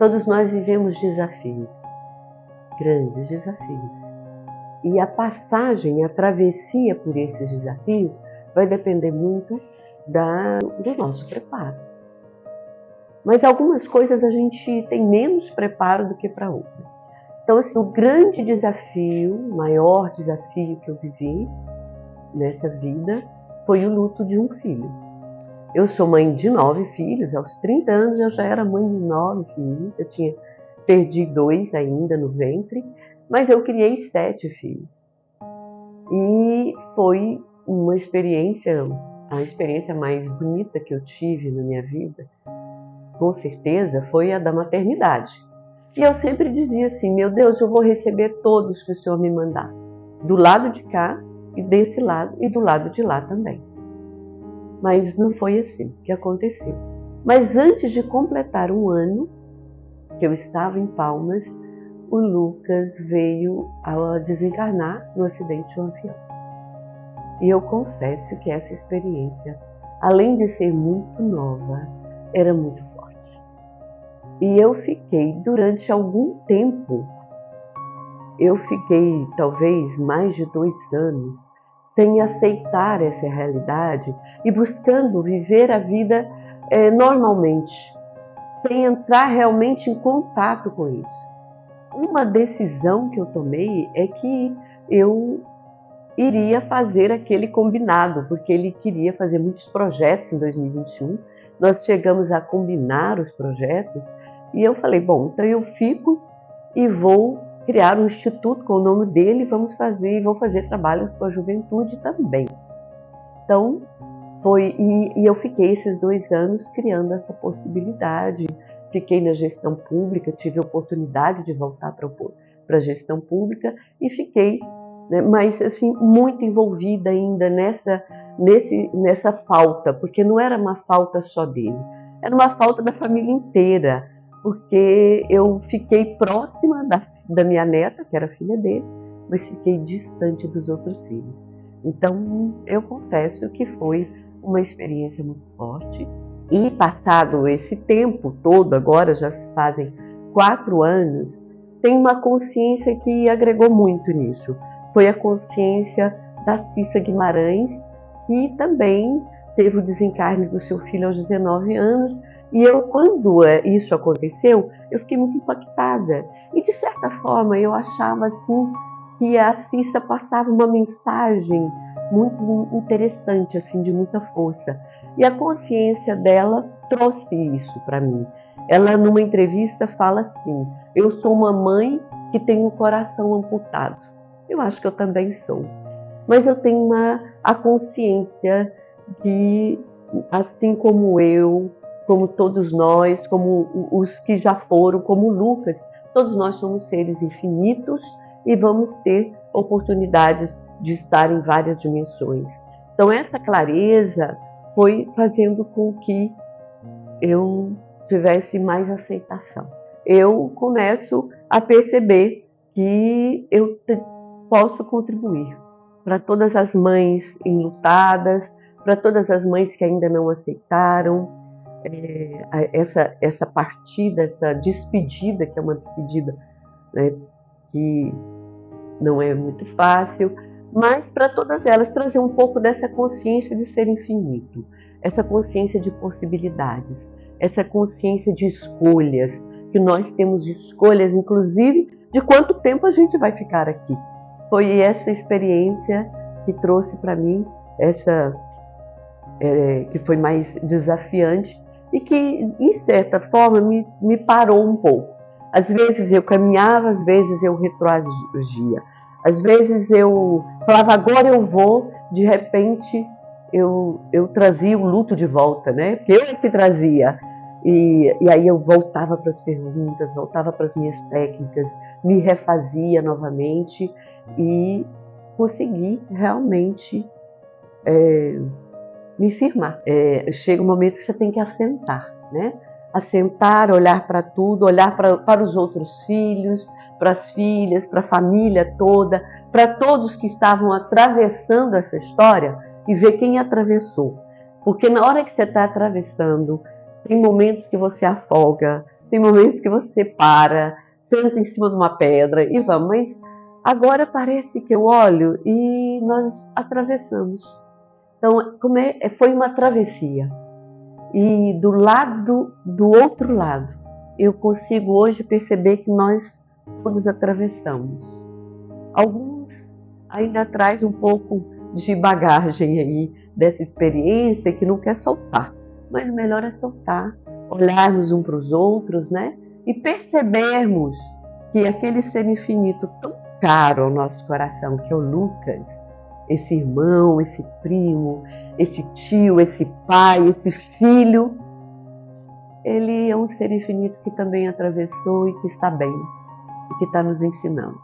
Todos nós vivemos desafios, grandes desafios. E a passagem, a travessia por esses desafios vai depender muito do nosso preparo. Mas algumas coisas a gente tem menos preparo do que para outras. Então, assim, o grande desafio, o maior desafio que eu vivi nessa vida foi o luto de um filho. Eu sou mãe de 9 filhos, aos 30 anos eu já era mãe de 9 filhos, eu perdi 2 ainda no ventre, mas eu criei 7 filhos. E foi uma experiência, a experiência mais bonita que eu tive na minha vida, com certeza, foi a da maternidade. E eu sempre dizia assim, meu Deus, eu vou receber todos que o Senhor me mandar. Do lado de cá, e desse lado, e do lado de lá também. Mas não foi assim que aconteceu. Mas antes de completar um ano, que eu estava em Palmas, o Lucas veio a desencarnar no acidente de um avião. E eu confesso que essa experiência, além de ser muito nova, era muito forte. E eu fiquei durante algum tempo, talvez mais de 2 anos, sem aceitar essa realidade e buscando viver a vida normalmente, sem entrar realmente em contato com isso. Uma decisão que eu tomei é que eu iria fazer aquele combinado, porque ele queria fazer muitos projetos em 2021. Nós chegamos a combinar os projetos e eu falei, bom, então eu fico e vou criar um instituto com o nome dele, vou fazer trabalhos com a juventude também. Então, e eu fiquei esses 2 anos criando essa possibilidade. Fiquei na gestão pública, tive a oportunidade de voltar para a gestão pública e fiquei, né, mas assim, muito envolvida ainda nessa falta, porque não era uma falta só dele, era uma falta da família inteira, porque eu fiquei próxima da minha neta, que era filha dele, mas fiquei distante dos outros filhos. Então, eu confesso que foi uma experiência muito forte. E passado esse tempo todo, agora já se fazem 4 anos, tem uma consciência que agregou muito nisso. Foi a consciência da Cissa Guimarães, que também teve o desencarne do seu filho aos 19 anos. E quando isso aconteceu, eu fiquei muito impactada. E de certa forma eu achava assim que a Cissa passava uma mensagem muito interessante, assim, de muita força. E a consciência dela trouxe isso para mim. Ela, numa entrevista, fala assim, eu sou uma mãe que tem um coração amputado. Eu acho que eu também sou. Mas eu tenho a consciência de, assim como eu, como todos nós, como os que já foram, como o Lucas, todos nós somos seres infinitos e vamos ter oportunidades de estar em várias dimensões. Então essa clareza foi fazendo com que eu tivesse mais aceitação. Eu começo a perceber que eu posso contribuir para todas as mães enlutadas, para todas as mães que ainda não aceitaram essa partida, essa despedida, que é uma despedida, né, que não é muito fácil, mas para todas elas trazer um pouco dessa consciência de ser infinito, essa consciência de possibilidades, essa consciência de escolhas, que nós temos escolhas, inclusive, de quanto tempo a gente vai ficar aqui. Foi essa experiência que trouxe para mim que foi mais desafiante e que, em certa forma, me parou um pouco. Às vezes eu caminhava, às vezes eu retroagia. Às vezes eu falava, agora eu vou, de repente eu trazia o luto de volta, né? Porque eu que trazia. E aí eu voltava para as perguntas, voltava para as minhas técnicas, me refazia novamente e consegui realmente me firmar. Chega um momento que você tem que assentar, né? Assentar, olhar para tudo, olhar para os outros filhos, para as filhas, para a família toda, para todos que estavam atravessando essa história e ver quem atravessou. Porque na hora que você está atravessando, tem momentos que você afoga, tem momentos que você para, senta em cima de uma pedra e vamos, mas agora parece que eu olho e nós atravessamos. Então, foi uma travessia. E do outro lado, eu consigo hoje perceber que nós todos atravessamos. Alguns ainda traz um pouco de bagagem aí dessa experiência que não quer soltar, mas o melhor é soltar, olharmos um para os outros, né? E percebermos que aquele ser infinito tão caro ao nosso coração, que é o Lucas, esse irmão, esse primo, esse tio, esse pai, esse filho, ele é um ser infinito que também atravessou e que está bem, e que está nos ensinando.